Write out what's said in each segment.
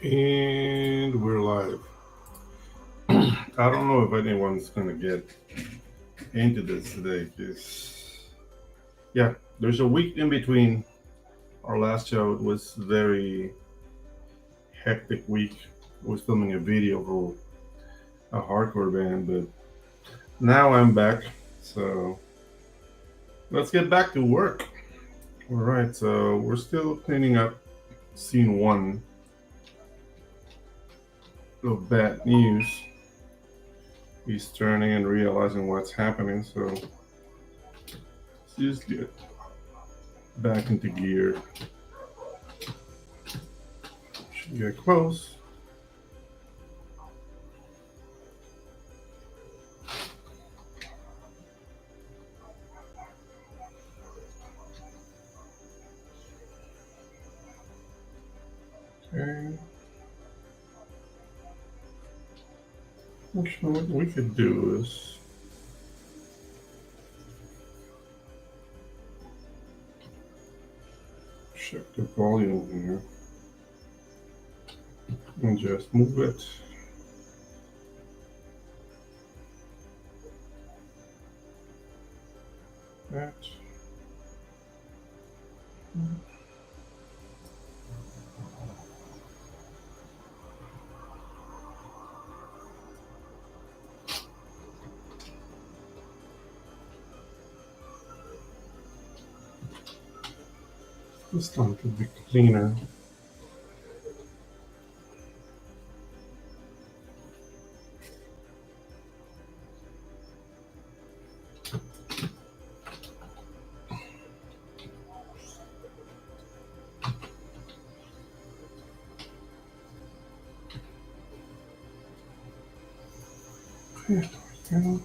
And we're live. I don't know if anyone's gonna get into this today because, yeah, there's a week in between our last show. It was very hectic week. I was filming a video for a hardcore band, but now I'm back. So let's get back to work. All right, so we're still cleaning up scene one of bad news. He's turning and realizing what's happening, so let's just get back into gear. Should get close. Okay. Actually, what we could do is check the volume here and just move it. That. This time could be cleaner. Okay. Yeah.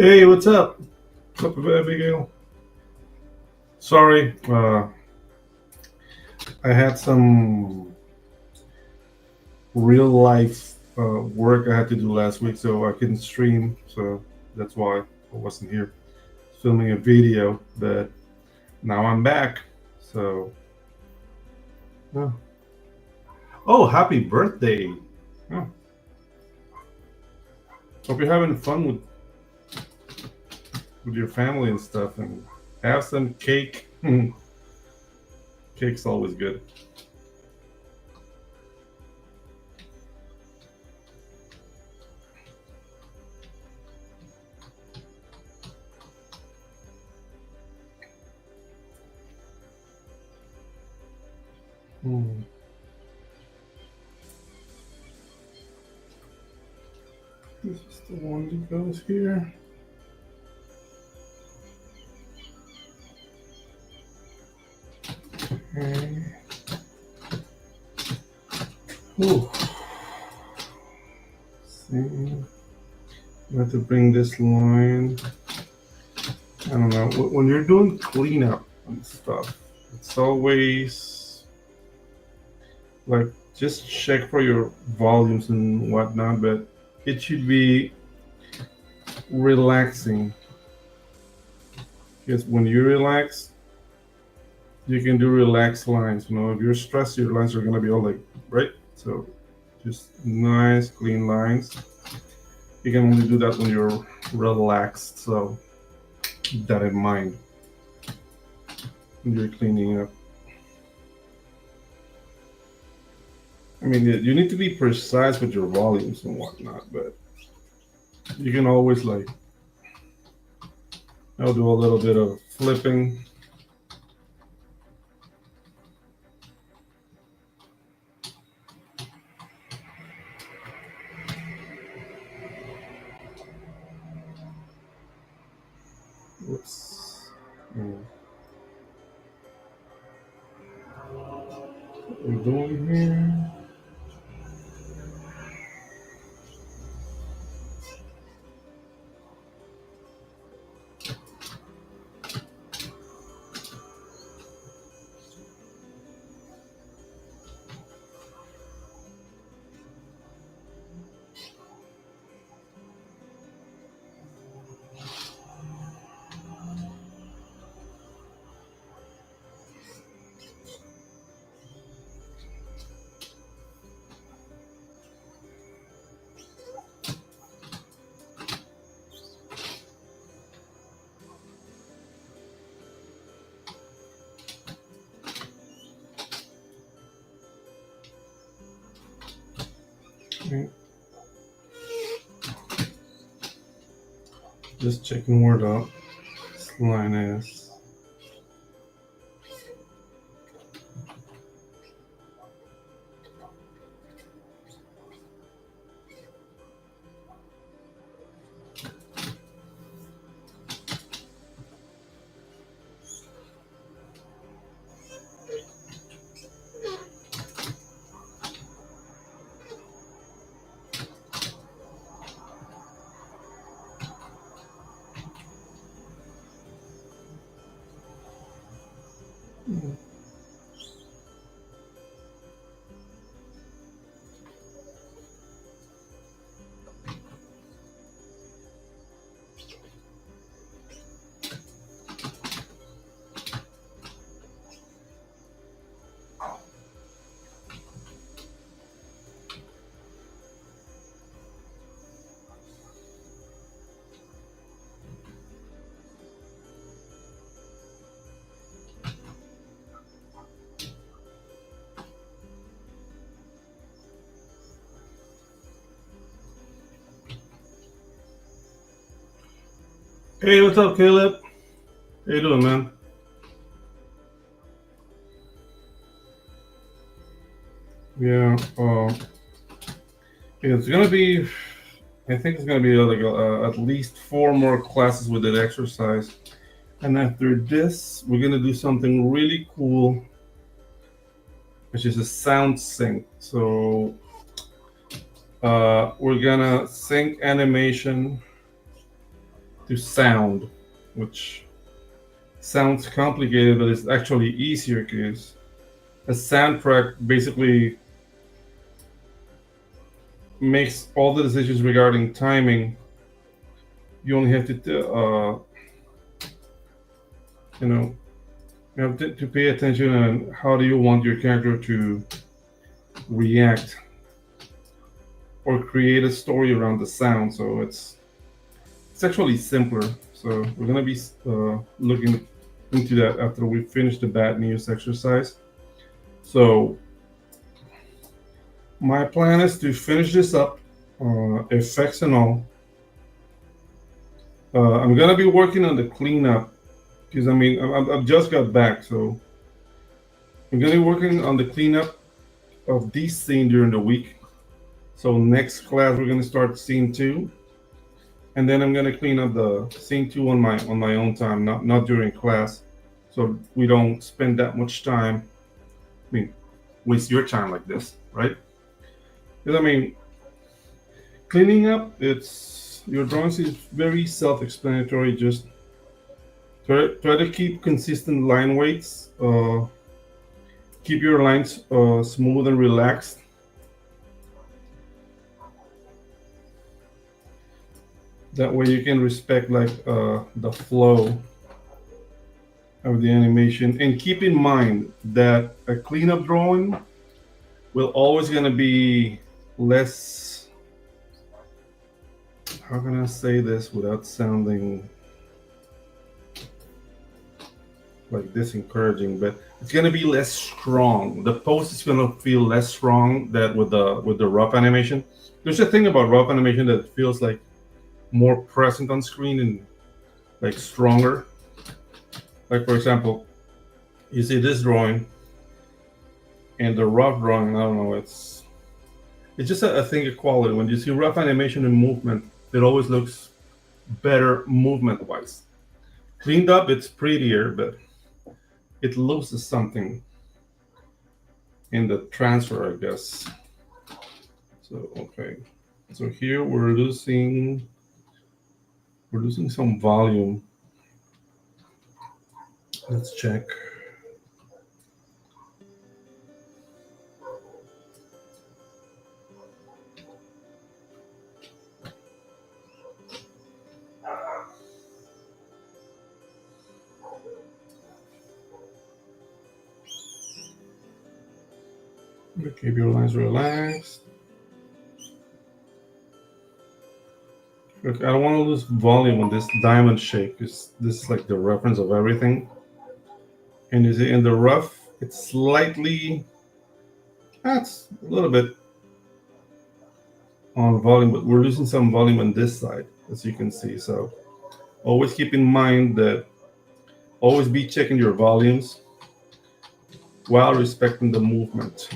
Hey, what's up? What's up, Abigail? Sorry, I had some real life work I had to do last week, so I couldn't stream. So that's why I wasn't here filming a video. But now I'm back. So, yeah. Oh, happy birthday! Oh, hope you're having fun with your family and stuff, and have some cake. Cake's always good. Hmm. This is the one that goes here. Okay. Ooh. See, you have to bring this line. I don't know. When you're doing cleanup and stuff, it's always like just check for your volumes and whatnot, but it should be relaxing because when you relax, you can do relaxed lines. You know, if you're stressed, your lines are gonna be all like right. So just nice, clean lines. You can only do that when you're relaxed. So keep that in mind when you're cleaning up. I mean, you need to be precise with your volumes and whatnot, but you can always like, I'll do a little bit of flipping. What's what we're doing here? Okay. Just checking where the this line is. Hey, what's up, Caleb? How you doing, man? Yeah, it's gonna be. I think it's gonna be like at least 4 more classes with that exercise, and after this, we're gonna do something really cool, which is a sound sync. So we're gonna sync animation to sound, which sounds complicated, but it's actually easier because a soundtrack basically makes all the decisions regarding timing. You only have you know, you have to pay attention on how do you want your character to react or create a story around the sound. So it's actually simpler. So we're gonna be looking into that after we finish the bad news exercise. So my plan is to finish this up, effects and all. I'm gonna be working on the cleanup because I mean I've just got back, so I'm gonna be working on the cleanup of this scene during the week. So next class we're gonna start scene 2, and then I'm gonna clean up the scene 2 on my own time, not during class, so we don't spend that much time. I mean, waste your time like this, right? Because I mean, cleaning up, it's your drawings is very self-explanatory. Just try to keep consistent line weights. Keep your lines smooth and relaxed. That way you can respect like the flow of the animation, and keep in mind that a cleanup drawing will always gonna be less. How can I say this without sounding like disencouraging? But it's gonna be less strong. The pose is gonna feel less strong that with the rough animation. There's a thing about rough animation that feels like more present on screen and like stronger. Like for example, you see this drawing and the rough drawing. I don't know. It's just a thing of quality. When you see rough animation and movement, it always looks better movement wise. Cleaned up, it's prettier, but it loses something in the transfer, I guess. So okay, so here we're losing some volume. Let's check. Keep your lines relaxed. Look, I don't want to lose volume on this diamond shape because this is like the reference of everything. And you see in the rough, it's slightly, that's a little bit on volume, but we're losing some volume on this side, as you can see. So always keep in mind that always be checking your volumes while respecting the movement.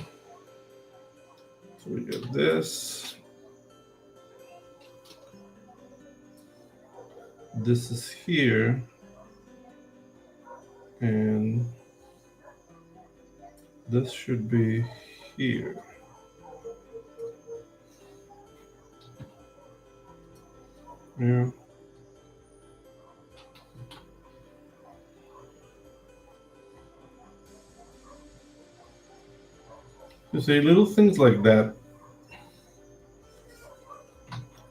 So we get this. This is here. And this should be here. Yeah. You see little things like that.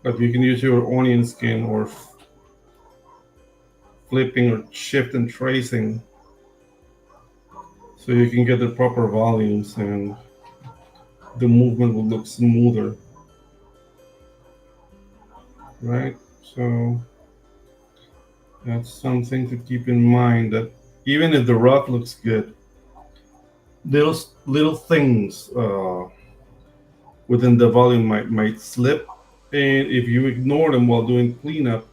Like you can use your onion skin or flipping or shift and tracing so you can get the proper volumes and the movement will look smoother, right? So that's something to keep in mind, that even if the rough looks good, little things within the volume might slip, and if you ignore them while doing cleanup,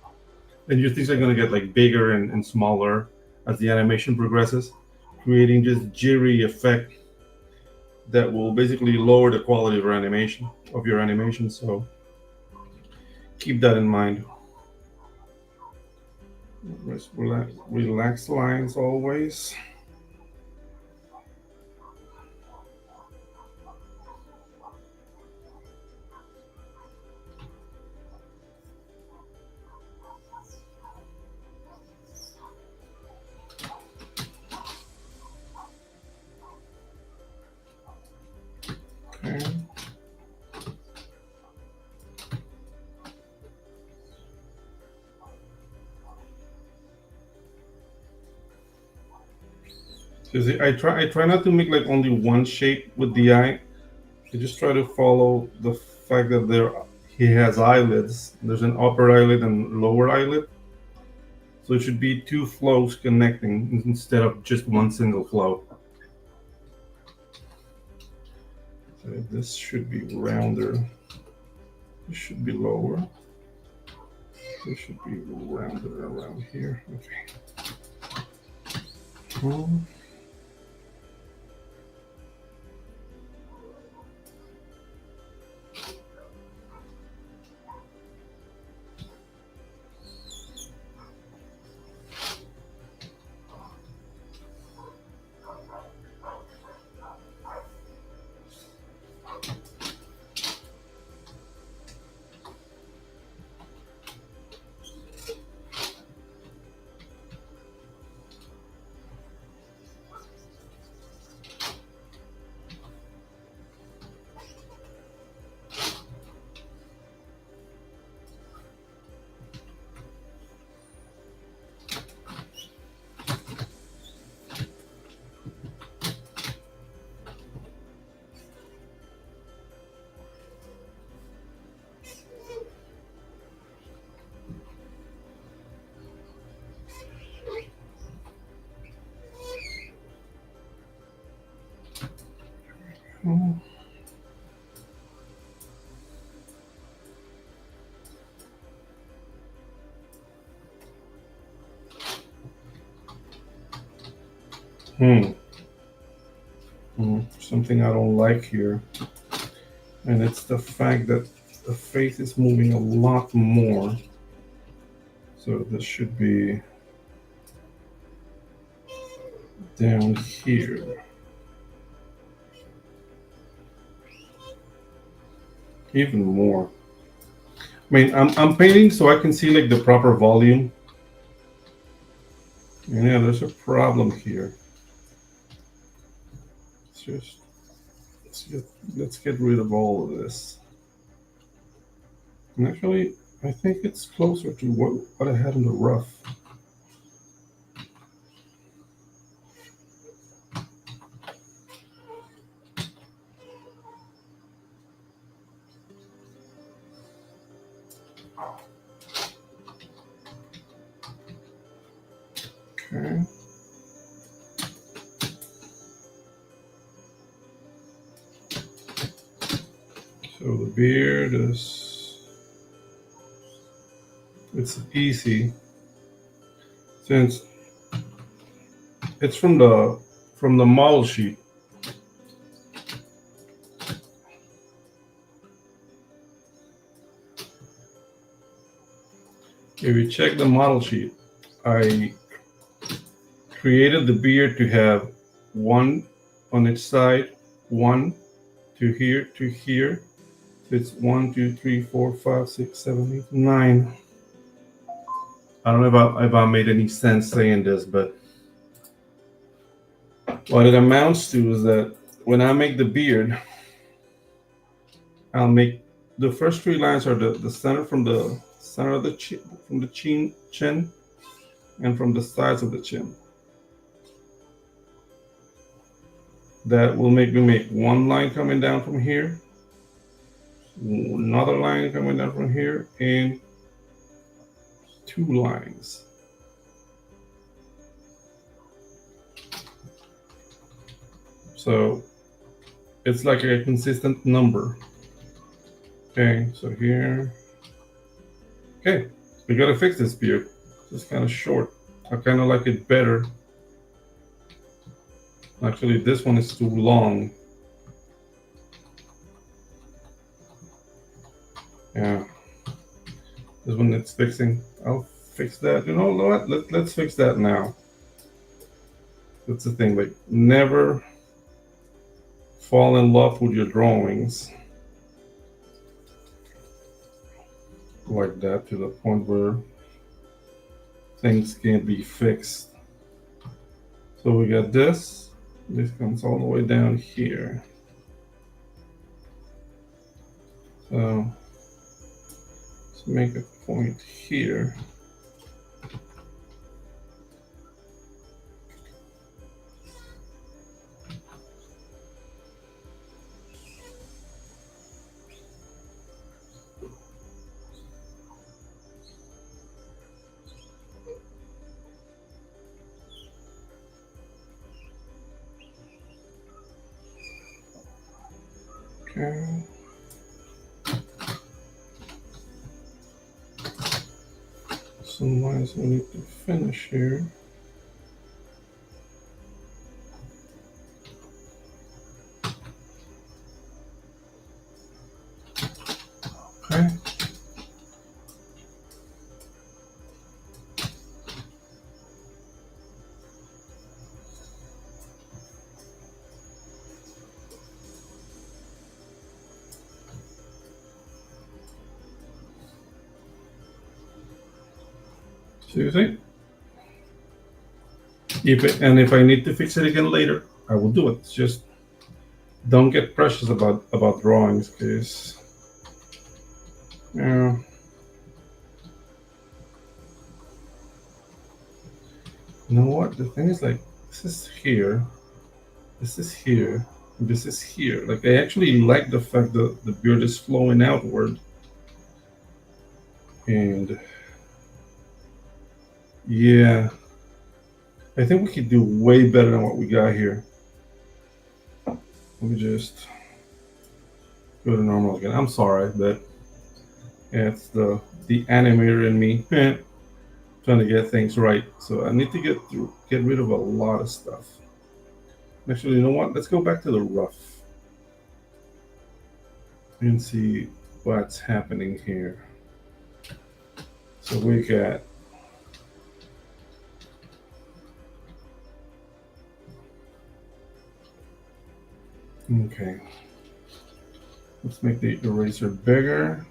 then your things are going to get like bigger and smaller as the animation progresses, creating this jittery effect that will basically lower the quality of your animation. So keep that in mind. Relax lines always. Okay. So see, I try not to make like only one shape with the eye. I just try to follow the fact that he has eyelids. There's an upper eyelid and lower eyelid. So it should be two flows connecting instead of just one single flow. So this should be rounder. This should be lower. This should be rounder around here. Okay. Something I don't like here, and it's the fact that the face is moving a lot more. So this should be down here. Even more. I mean, I'm painting so I can see like the proper volume. And yeah, there's a problem here. It's just let's get rid of all of this. And actually, I think it's closer to what I had in the rough. Okay. So the beard it's easy since it's from the model sheet. If you check the model sheet, I created the beard to have one on each side, one to here. So it's 1, 2, 3, 4, 5, 6, 7, 8, 9. I don't know if I made any sense saying this, but what it amounts to is that when I make the beard, I'll make the first 3 lines are the center from the center of the from the chin, and from the sides of the chin. That will make me make one line coming down from here, another line coming down from here, and 2 lines. So it's like a consistent number. Okay, so here. Okay, we gotta fix this beard. It's kind of short. I kind of like it better. Actually, this one is too long. Yeah, this one needs fixing. I'll fix that. You know what? Let's fix that now. That's the thing. Like, never fall in love with your drawings like that to the point where things can't be fixed. So we got this. This comes all the way down here. So let's make a point here. Okay. Some lines we need to finish here. Okay. See? If I need to fix it again later, I will do it. Just don't get precious about drawings, because yeah. You know what? The thing is, like, this is here, this is here, and this is here. Like, I actually like the fact that the beard is flowing outward. And yeah, I think we could do way better than what we got here. Let me just go to normal again. I'm sorry, but yeah, it's the animator in me trying to get things right. So I need to get rid of a lot of stuff. Actually, you know what? Let's go back to the rough and see what's happening here. So we got Okay. Let's make the eraser bigger.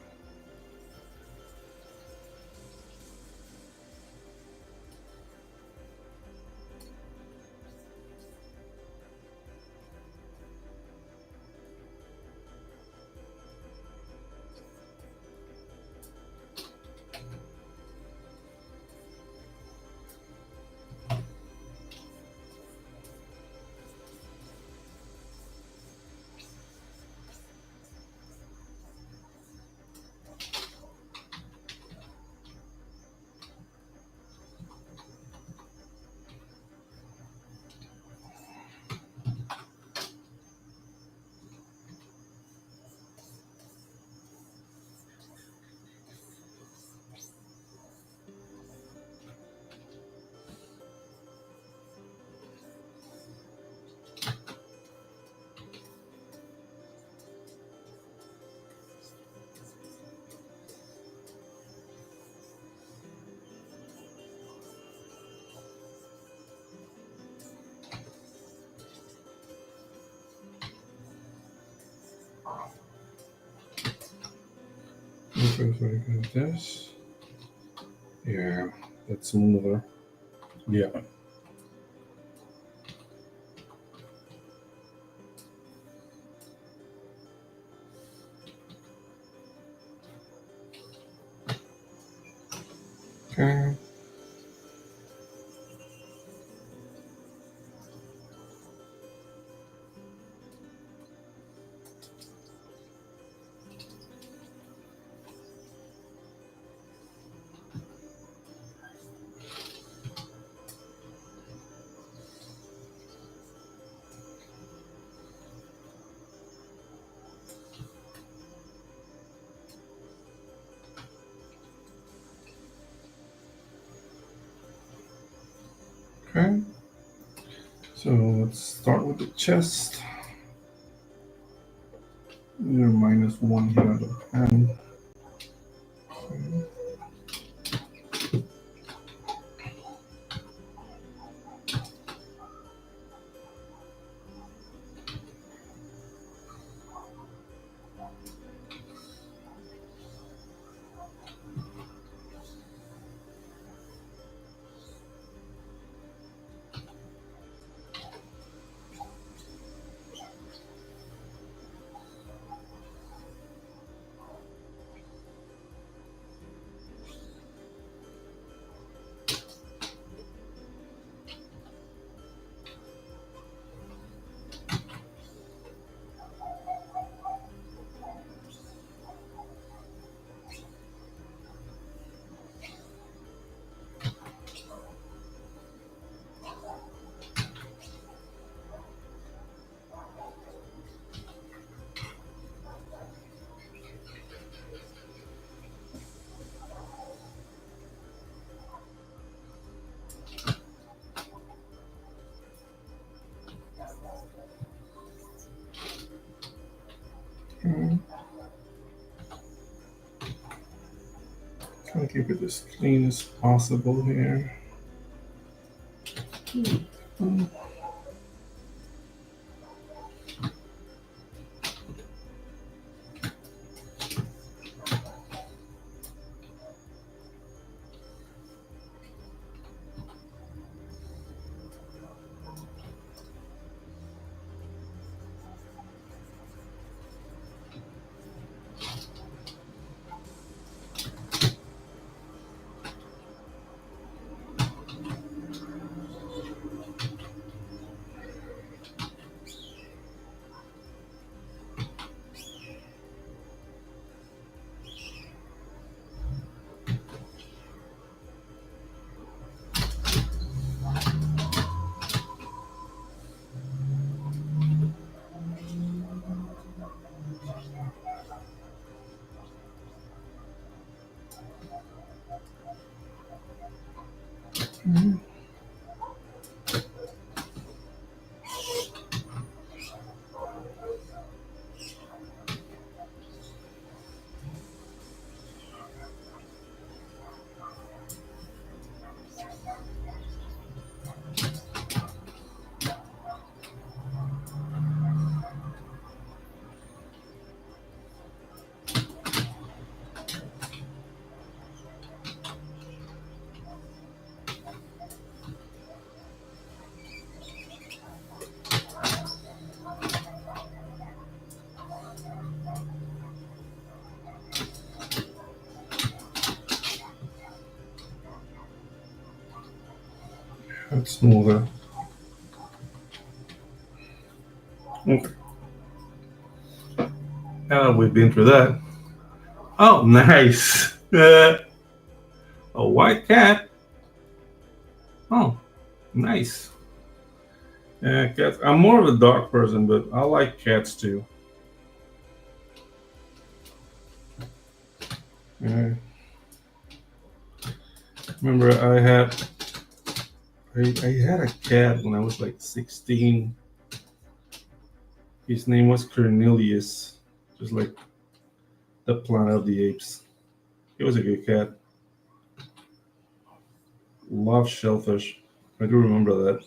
Like this. Yeah, that's smoother. Yeah. Okay. Okay. So let's start with the chest. You're -1 here on the pen. Okay. Try to keep it as clean as possible here. smoother. Okay. We've been through that. Oh, nice. A white cat. Oh, nice. Yeah, cats. I'm more of a dog person, but I like cats too. Uh, remember, I had a cat when I was like 16. His name was Cornelius, just like the Planet of the Apes. He was a good cat. Loved shellfish. I do remember that.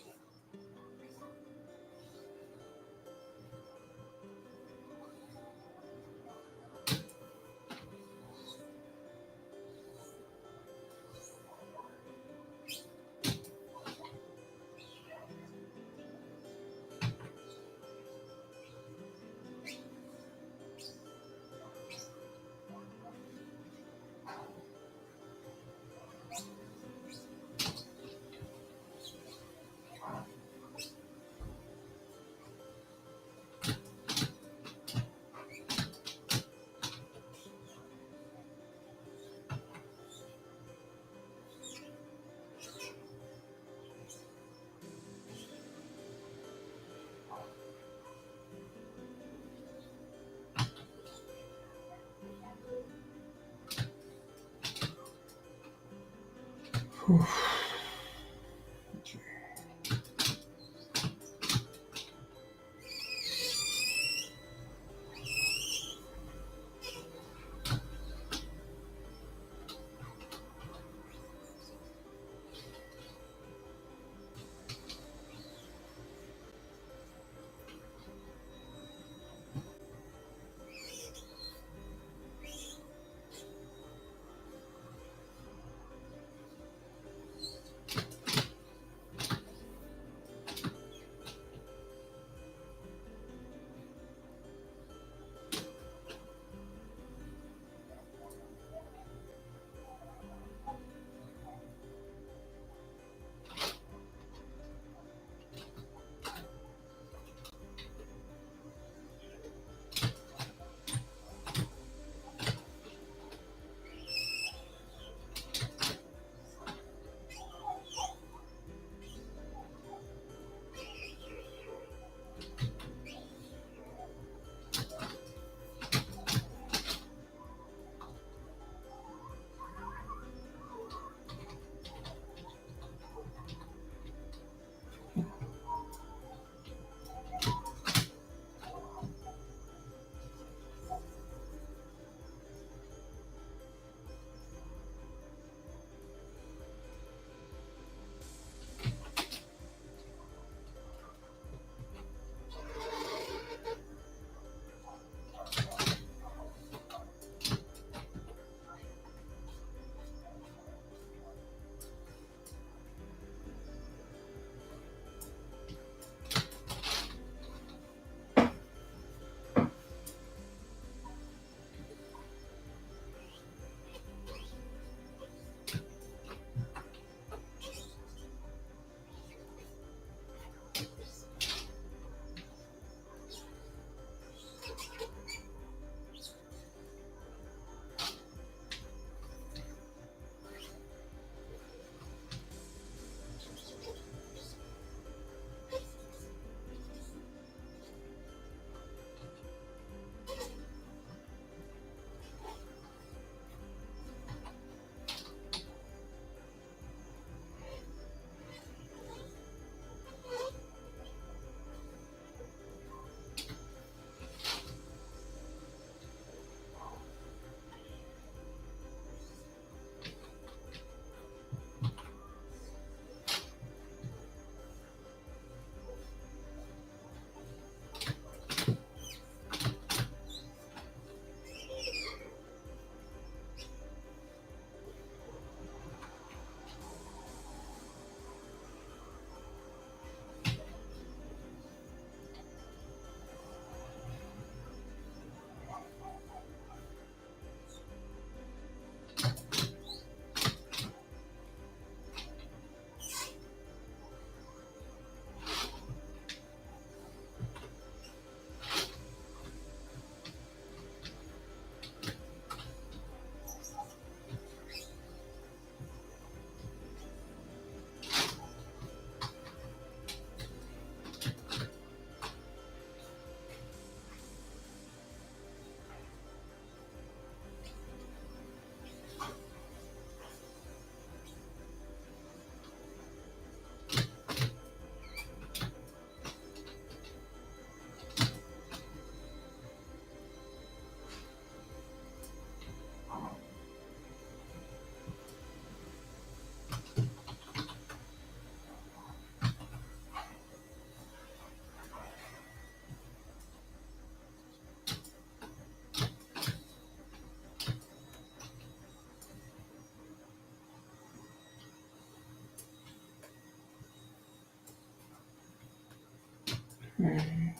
Hey,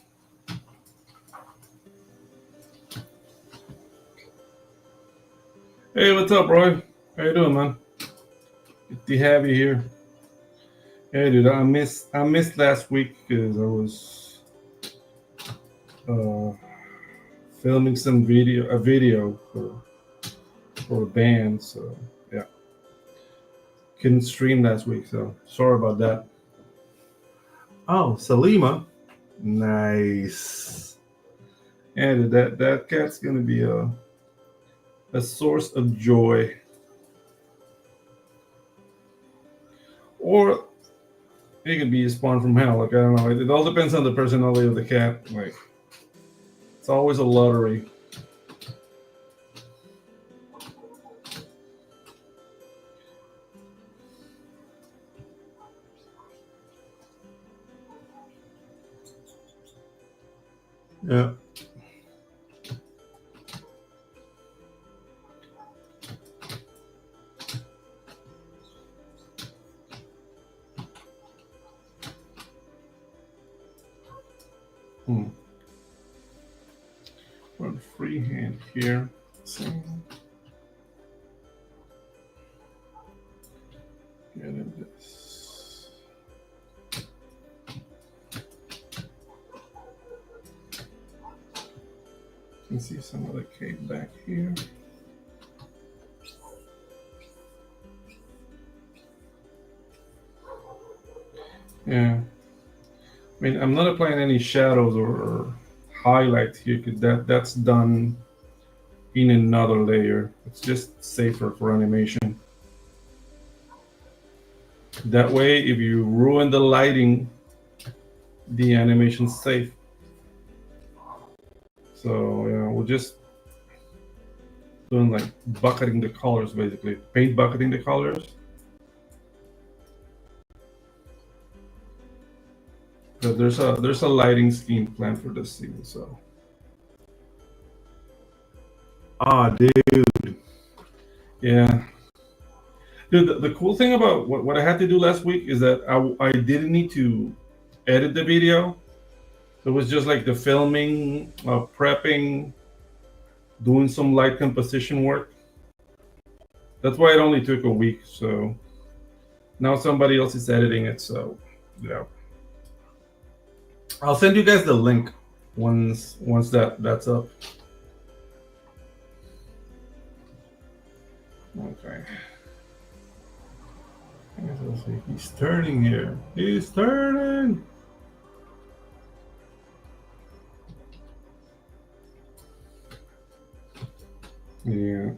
what's up, Roy? How you doing, man? Good to have you here. Hey, dude, I missed last week because I was uh, filming a video for a band. So yeah, couldn't stream last week. So sorry about that. Oh, Salima, nice. Yeah, dude, that cat's gonna be a source of joy, or it could be a spawn from hell. Like I don't know. It all depends on the personality of the cat. Like it's always a lottery. Yeah. Hmm. Run freehand here. So, get in this. You can see some of the cake back here. Yeah. I mean, I'm not applying any shadows or highlights here because that's done in another layer. It's just safer for animation. That way, if you ruin the lighting, the animation's safe. So yeah, we're just doing like bucketing the colors, basically paint bucketing the colors. But there's a lighting scheme planned for this scene. So dude, yeah, dude. The cool thing about what I had to do last week is that I didn't need to edit the video. It was just like the filming, prepping, doing some light composition work. That's why it only took a week. So now somebody else is editing it. So yeah, I'll send you guys the link once that's up. Okay. Let's see. He's turning here. He's turning. Yeah.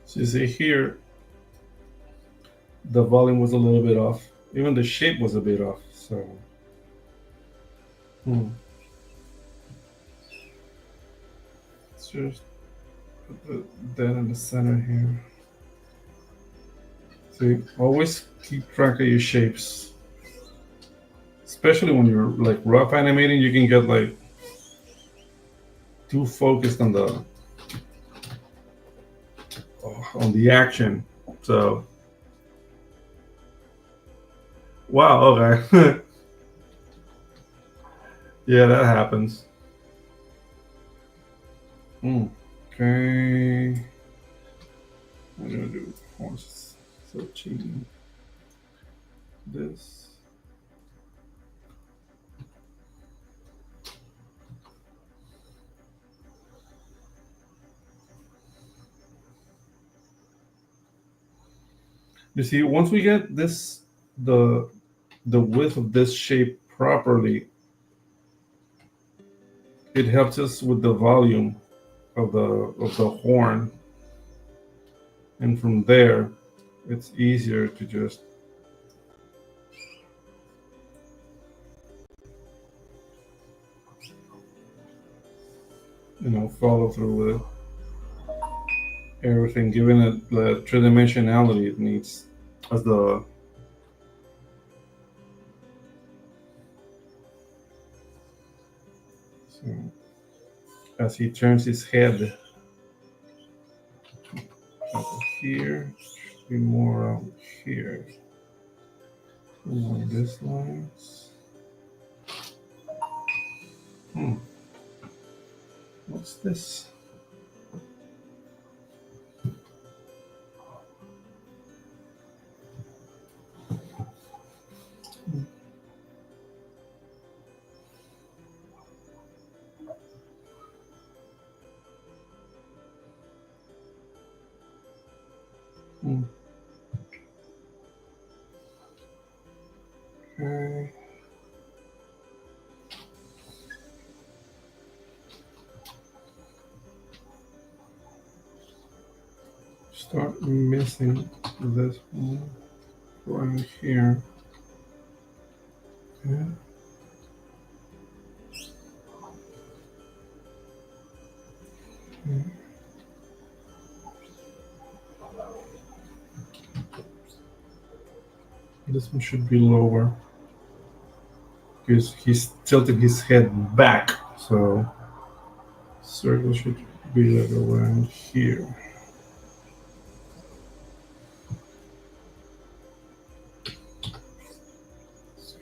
So you see here, the volume was a little bit off. Even the shape was a bit off. So, let's just put that in the center here. See, always keep track of your shapes. Especially when you're like rough animating, you can get like too focused on the action. So, wow, okay. Yeah, that happens. Okay. What do I do? horns. So cheating. This. You see, once we get this, the width of this shape properly, it helps us with the volume of the horn, and from there, it's easier to just follow through with everything, giving it the tridimensionality it needs as the so as he turns his head over here, should be more out here. Along this lines. What's this? Okay. Start missing this one right here. Okay. Okay. This one should be lower because he's tilting his head back, so circle should be like around here.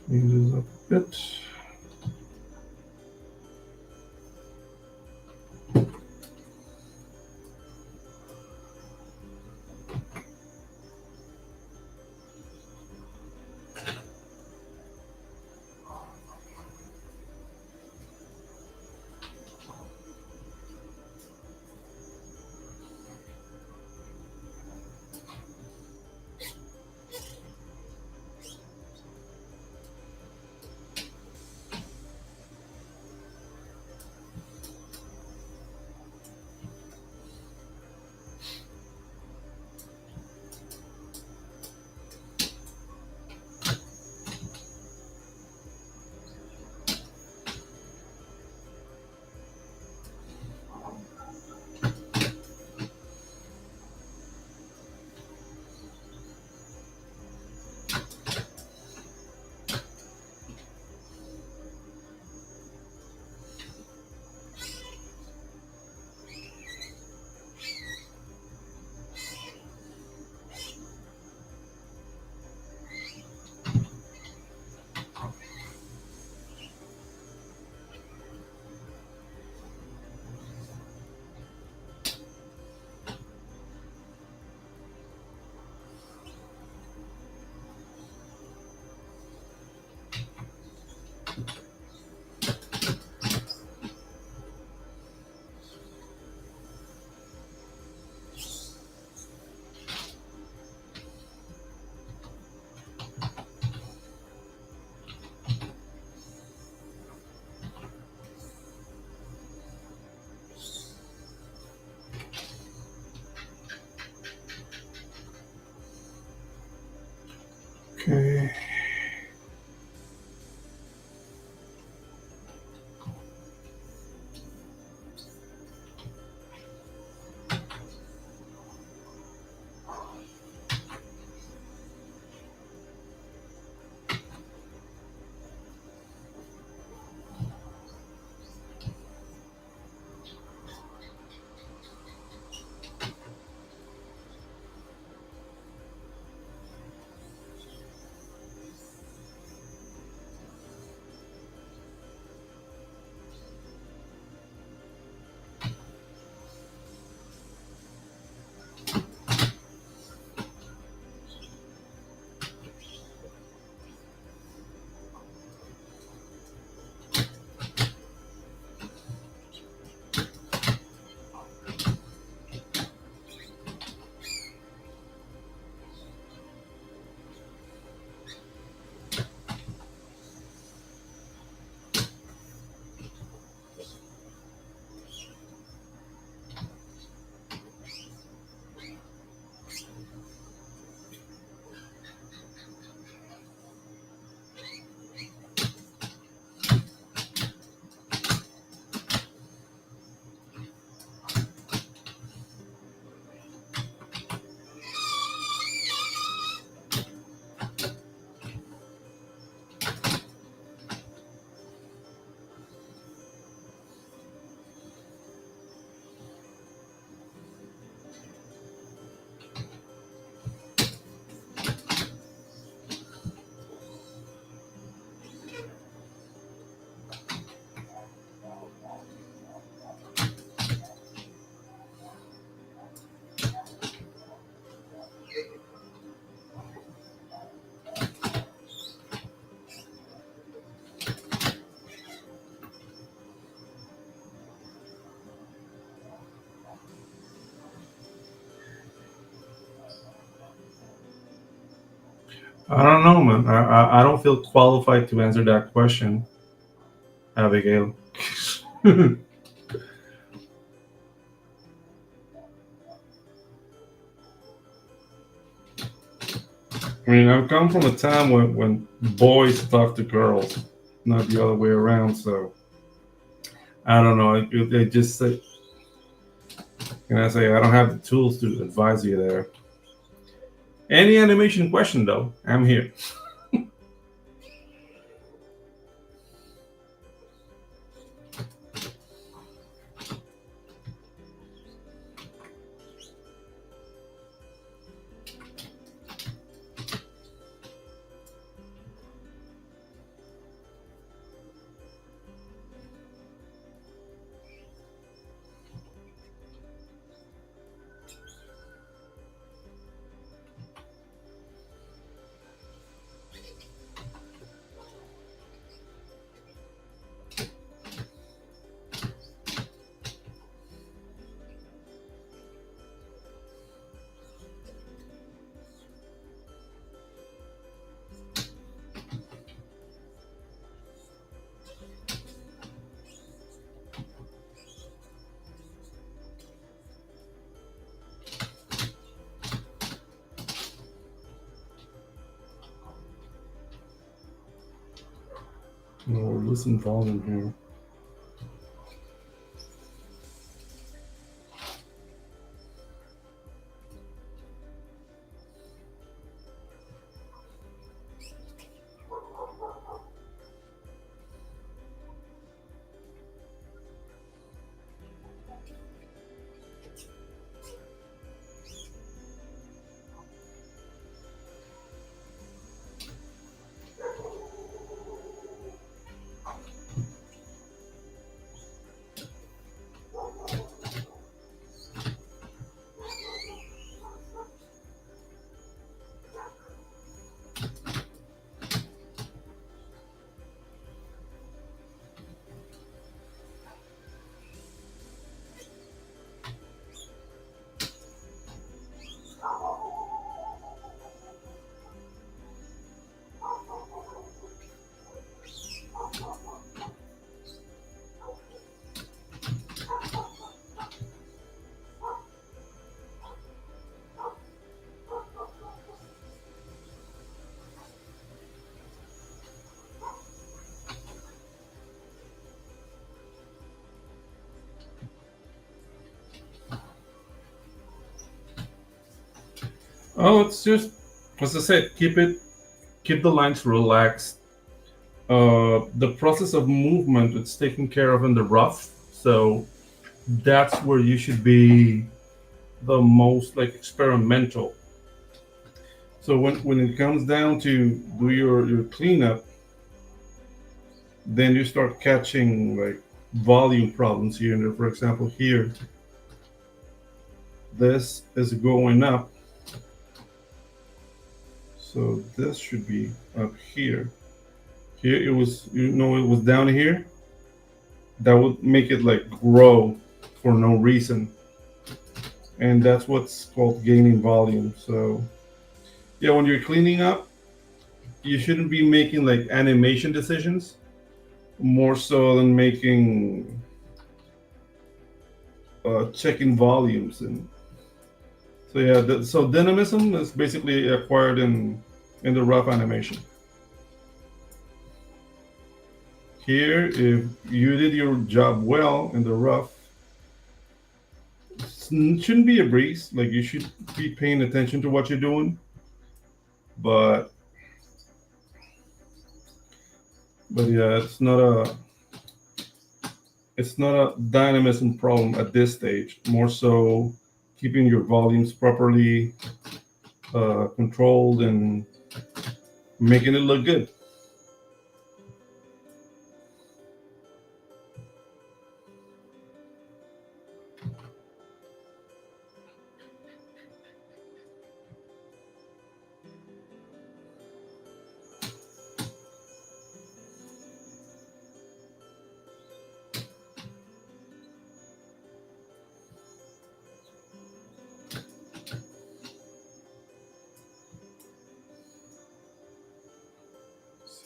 Clean this up a bit. I don't know, man. I don't feel qualified to answer that question, Abigail. I mean, I've come from a time when boys talk to girls, not the other way around. So I don't know. It just can I say I don't have the tools to advise you there. Any animation question though, I'm here. No, listen volume here. Oh, it's just as I said, keep the lines relaxed. The process of movement it's taken care of in the rough, so that's where you should be the most like experimental. So when it comes down to do your cleanup, then you start catching like volume problems here and there. For example, here this is going up, so this should be up here. Here it was, it was down here. That would make it like grow for no reason, and that's what's called gaining volume. So yeah, when you're cleaning up, you shouldn't be making like animation decisions more so than making checking volumes. And so yeah, so dynamism is basically acquired in the rough animation. Here, if you did your job well in the rough, it shouldn't be a breeze. Like you should be paying attention to what you're doing. But yeah, it's not a dynamism problem at this stage. More so, keeping your volumes properly controlled and making it look good.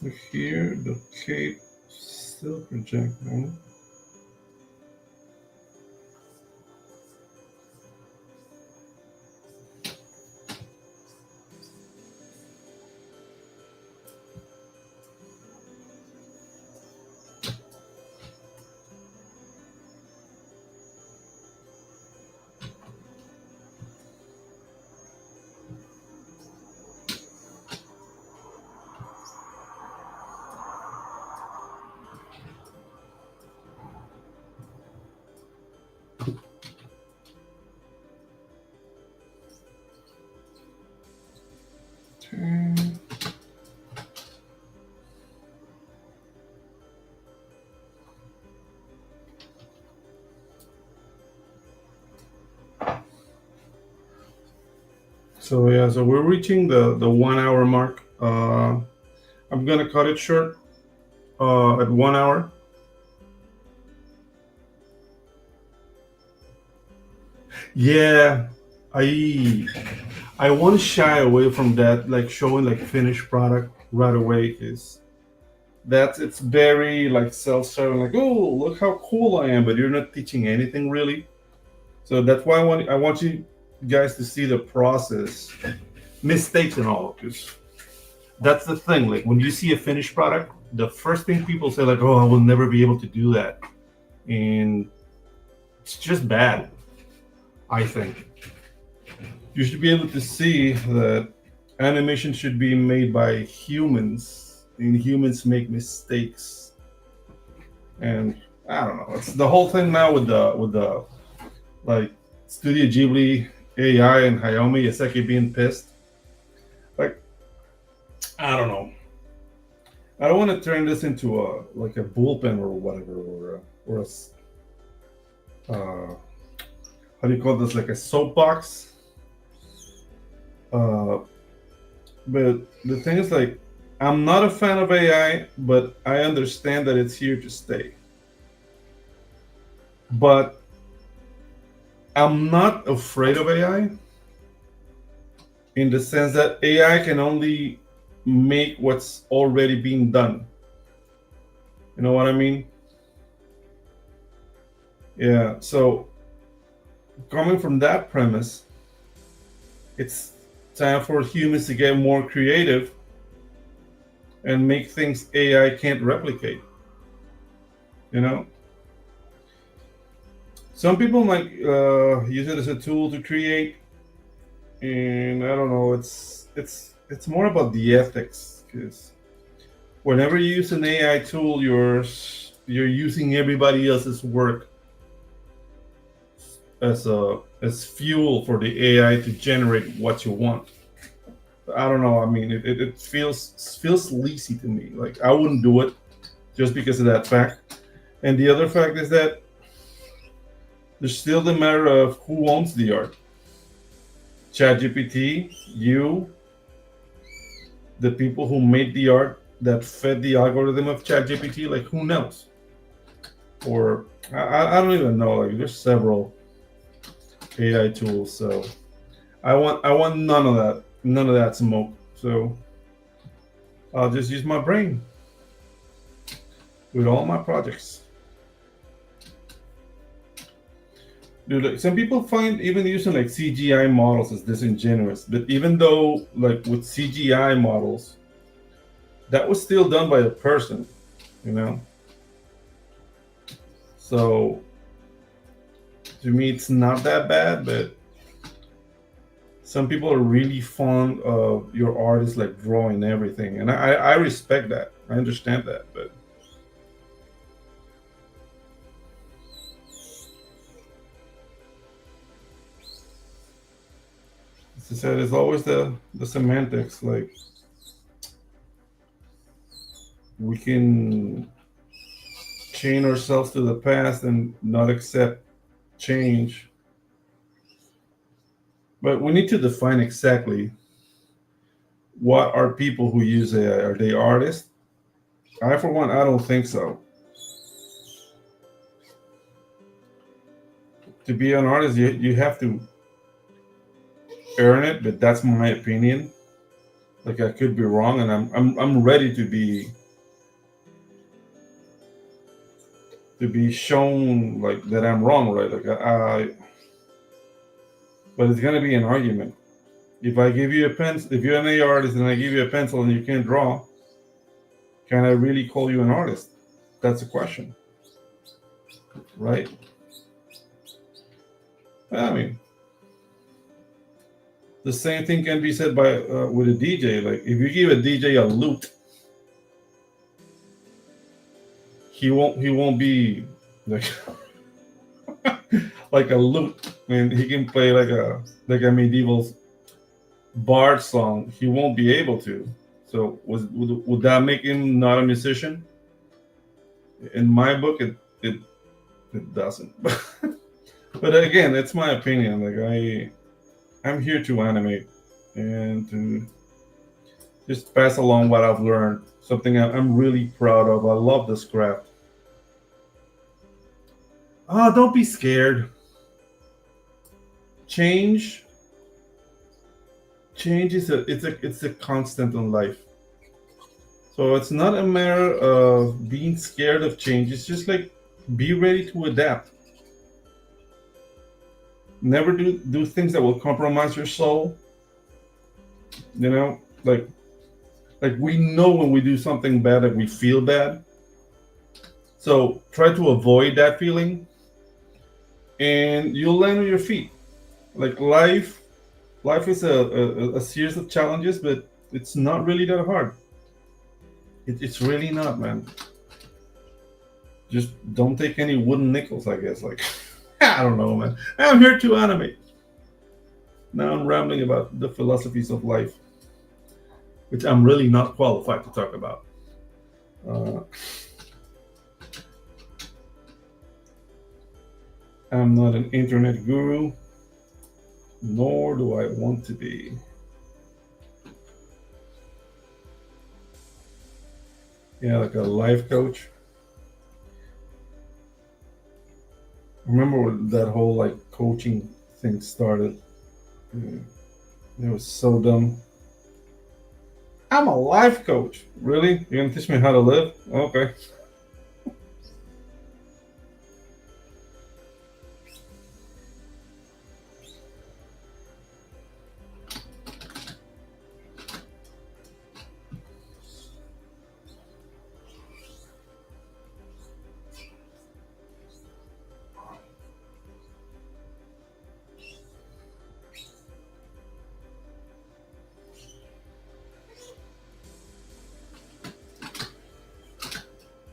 Look here, the cape still projecting. Okay. So yeah, so we're reaching the 1 hour mark. I'm gonna cut it short at 1 hour. Yeah, I I want to shy away from that, like showing like finished product right away, because that's it's very like self-serving. Like, oh, look how cool I am, but you're not teaching anything really. So that's why I want you guys to see the process, mistakes and all, because that's the thing. Like when you see a finished product, the first thing people say like, "Oh, I will never be able to do that," and it's just bad. I think you should be able to see that animation should be made by humans, and humans make mistakes. And I don't know. It's the whole thing now with the like Studio Ghibli AI and Hayao Miyazaki being pissed. Like I don't know. I don't want to turn this into a like a bullpen or whatever, or how do you call this, like a soapbox. Uh, but the thing is, like, I'm not a fan of AI, but I understand that it's here to stay. But I'm not afraid of AI in the sense that AI can only make what's already being done. You know what I mean? Yeah. So coming from that premise, it's time for humans to get more creative and make things AI can't replicate. You know, some people might use it as a tool to create, and I don't know. It's more about the ethics, because whenever you use an AI tool, you're using everybody else's work as fuel for the AI to generate what you want. I don't know. I mean, it feels lazy to me. Like I wouldn't do it just because of that fact. And the other fact is that there's still the matter of who owns the art. ChatGPT, you, the people who made the art that fed the algorithm of ChatGPT. Like who knows? Or I don't even know. Like there's several AI tools. So I want none of that smoke. So I'll just use my brain with all my projects. Dude, like, some people find even using like CGI models as disingenuous, but even though like with CGI models, that was still done by a person, you know. So to me, it's not that bad, but some people are really fond of your artist like drawing everything, and I respect that. I understand that, but as I said, it's always the semantics. Like we can chain ourselves to the past and not accept change, but we need to define exactly what are people who use AI. Are they artists? I, for one, I don't think so. To be an artist, you have to earn it, but that's my opinion. like I could be wrong, and I'm ready to be shown like that I'm wrong, right? Like but it's gonna be an argument. If I give you a pencil, if you're an artist and I give you a pencil and you can't draw, can I really call you an artist? That's a question, right? I mean, the same thing can be said by with a DJ. Like if you give a DJ a lute, he won't be like like a lute. I mean, he can play like a medieval bard song. He won't be able to. So would that make him not a musician? In my book, it doesn't. But again, it's my opinion. Like I'm here to animate and to just pass along what I've learned. Something I'm really proud of. I love this craft. Oh, don't be scared. Change, change is a constant in life. So it's not a matter of being scared of change. It's just like be ready to adapt. Never do things that will compromise your soul. You know, like we know when we do something bad that we feel bad. So try to avoid that feeling, and you'll land on your feet. Like life is a series of challenges, but it's not really that hard. It's really not, man. Just don't take any wooden nickels, I guess. Like I don't know, man. I'm here to animate. Now I'm rambling about the philosophies of life, which I'm really not qualified to talk about. Uh, I'm not an internet guru, nor do I want to be. Yeah, like a life coach. Remember when that whole like coaching thing started? Mm, it was so dumb. I'm a life coach. Really? You're gonna teach me how to live? Okay.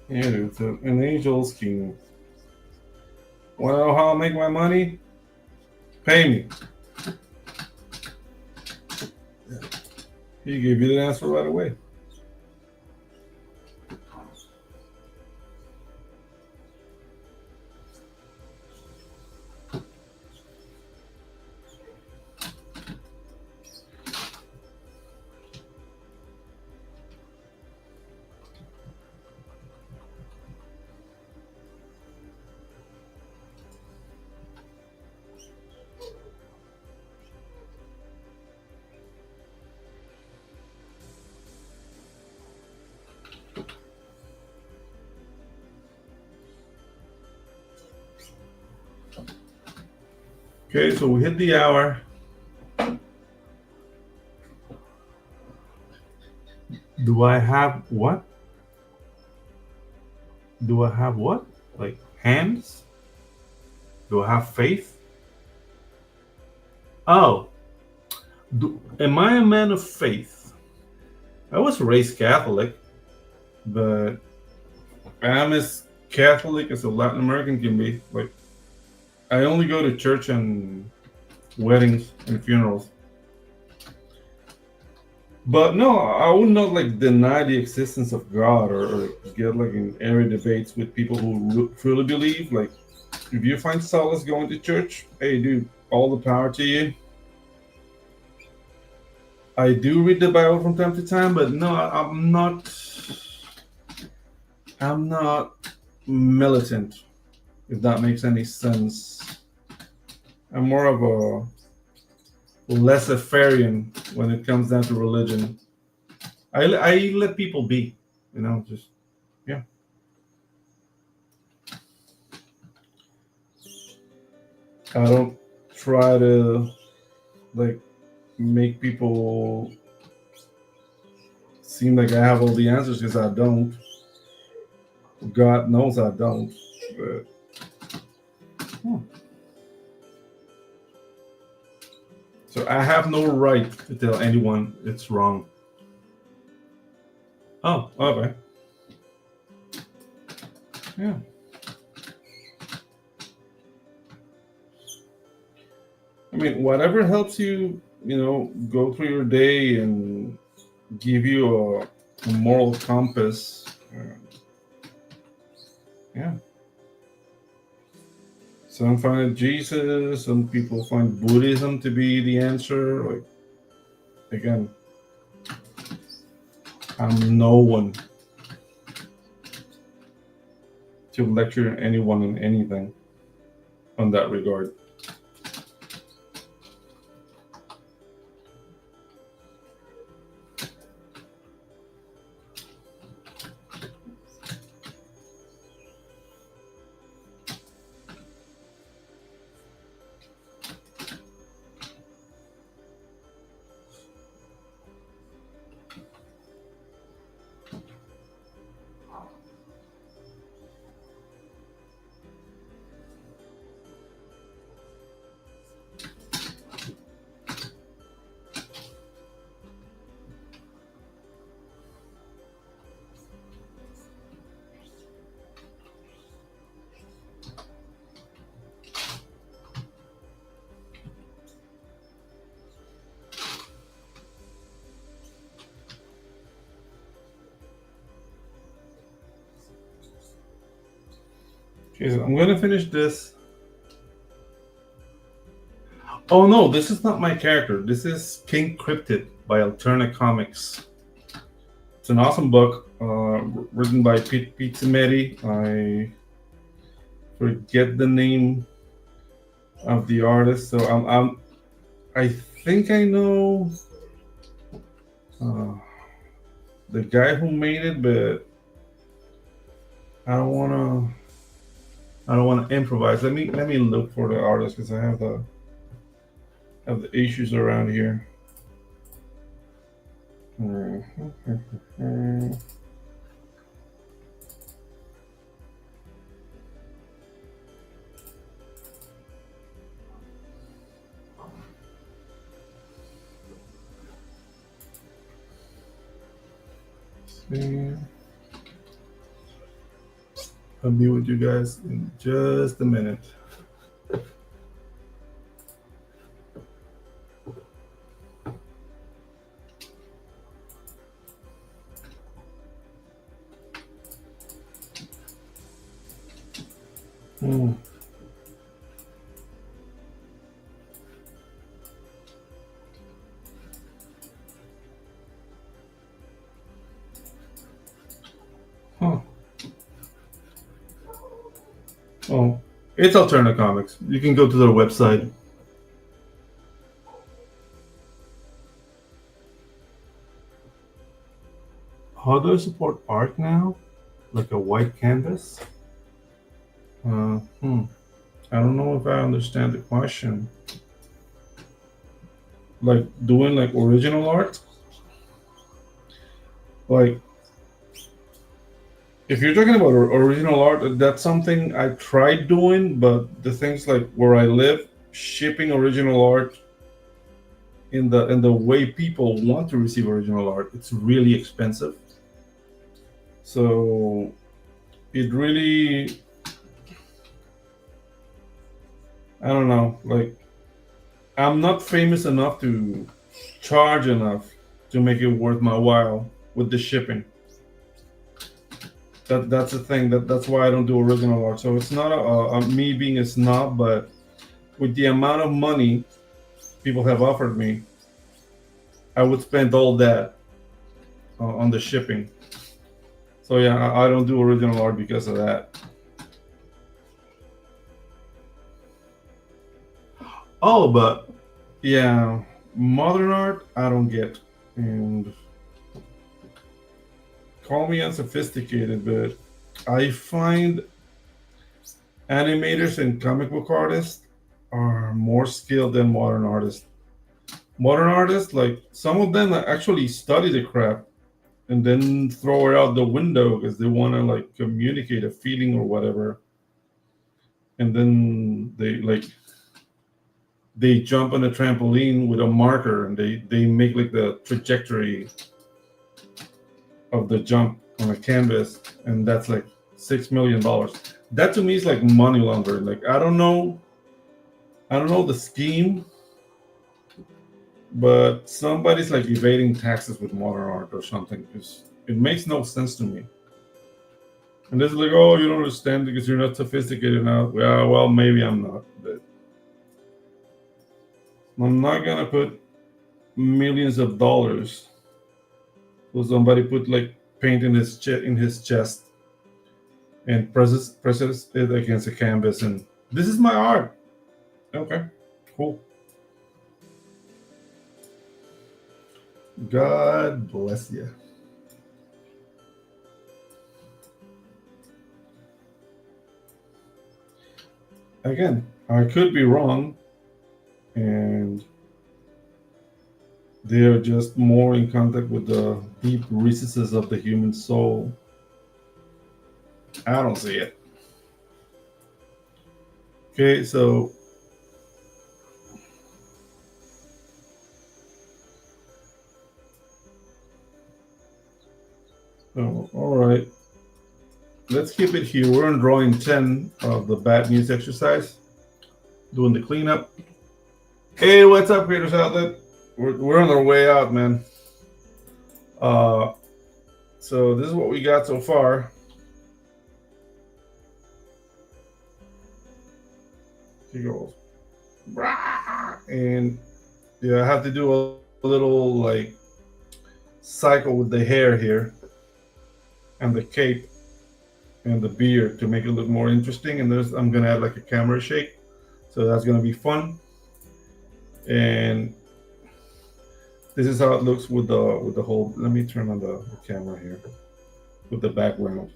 Yeah, dude. So an angel's king. Wanna know how I make my money? Pay me. He gave you the answer right away. Okay, so we hit the hour. Do I have what? Do I have what? Like hands? Do I have faith? Oh, am I a man of faith? I was raised Catholic, but I'm as Catholic as a Latin American can be. Like, I only go to church and weddings and funerals. But no, I would not like deny the existence of God or get like in airy debates with people who truly believe. Like, if you find solace going to church, hey, dude, all the power to you. I do read the Bible from time to time, but no, I'm not. I'm not militant, if that makes any sense. I'm more of a laissez-faire when it comes down to religion. I let people be, just yeah. I don't try to like make people seem like I have all the answers because I don't. God knows I don't. But hmm. So I have no right to tell anyone it's wrong. Oh, okay. Yeah. I mean, whatever helps you, go through your day and give you a moral compass. Yeah. Some find Jesus, some people find Buddhism to be the answer. Like, again, I'm no one to lecture anyone on anything on that regard. Okay, so I'm gonna finish this. Oh no, this is not my character. This is King Cryptid by Alterna Comics. It's an awesome book, written by Pete Cimetti. I forget the name of the artist, so I think I know uh, the guy who made it, but I don't wanna I don't wanna improvise. Let me look for the artist because I have the issues around here. See. I'll be with you guys in just a minute. Hmm. Huh. Oh, it's Alterna Comics. You can go to their website. How do I support art now? Like a white canvas? I don't know if I understand the question. Like doing like original art? Like if you're talking about original art, that's something I tried doing, but the things like where I live, shipping original art in the way people want to receive original art, it's really expensive. So it really, I don't know, like I'm not famous enough to charge enough to make it worth my while with the shipping. That's the thing. That's why I don't do original art. So it's not a me being a snob, but with the amount of money people have offered me, I would spend all that on the shipping. So yeah, I don't do original art because of that. Oh, but yeah, modern art I don't get, and call me unsophisticated, but I find animators and comic book artists are more skilled than modern artists. Modern artists, like some of them actually study the craft and then throw it out the window because they want to like communicate a feeling or whatever. And then they jump on a trampoline with a marker and they make like the trajectory of the jump on a canvas, and that's like $6 million. That to me is like money laundering. Like I don't know the scheme, but somebody's like evading taxes with modern art or something because it makes no sense to me. And it's like, oh, you don't understand because you're not sophisticated enough. Yeah, well, maybe I'm not, but I'm not gonna put millions of dollars so somebody put like paint in his chest and presses it against a canvas and this is my art. Okay, cool. God bless you. Again, I could be wrong, and they are just more in contact with the deep recesses of the human soul. I don't see it. Okay, so all right. Let's keep it here. We're on drawing 10 of the bad news exercise, doing the cleanup. Hey, what's up, Creators Outlet? We're on our way out, man. Uh, so this is what we got so far. He goes, "Rah!" And yeah, I have to do a little like cycle with the hair here and the cape and the beard to make it look more interesting. And I'm gonna add like a camera shake, so that's gonna be fun. And this is how it looks with the whole. Let me turn on the camera here with the background.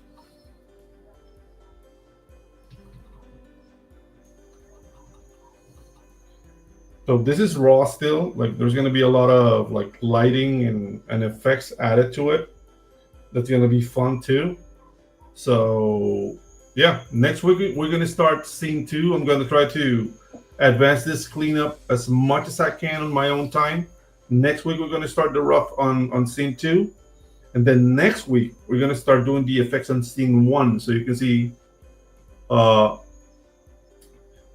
So this is raw still. Like there's gonna be a lot of like lighting and effects added to it. That's gonna be fun too. So yeah, next week we're gonna start scene two. I'm gonna try to advance this cleanup as much as I can on my own time. Next week we're gonna start the rough on scene two, and then next week we're gonna start doing the effects on scene one, so you can see uh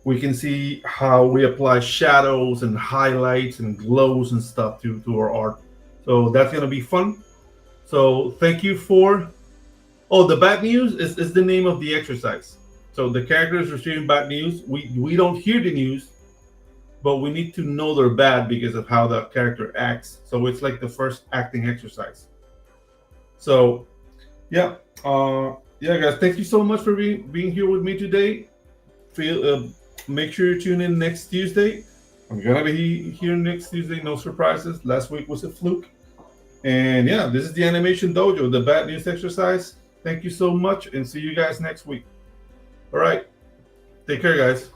we can see how we apply shadows and highlights and glows and stuff to our art. So that's gonna be fun. So thank you for. Oh, the bad news is the name of the exercise. So the characters receiving bad news. We don't hear the news, but we need to know they're bad because of how the character acts. So it's like the first acting exercise. So yeah, yeah, guys. Thank you so much for being here with me today. Make sure you tune in next Tuesday. I'm gonna be here next Tuesday. No surprises. Last week was a fluke. And yeah, this is the Animation Dojo, the bad news exercise. Thank you so much, and see you guys next week. All right, take care, guys.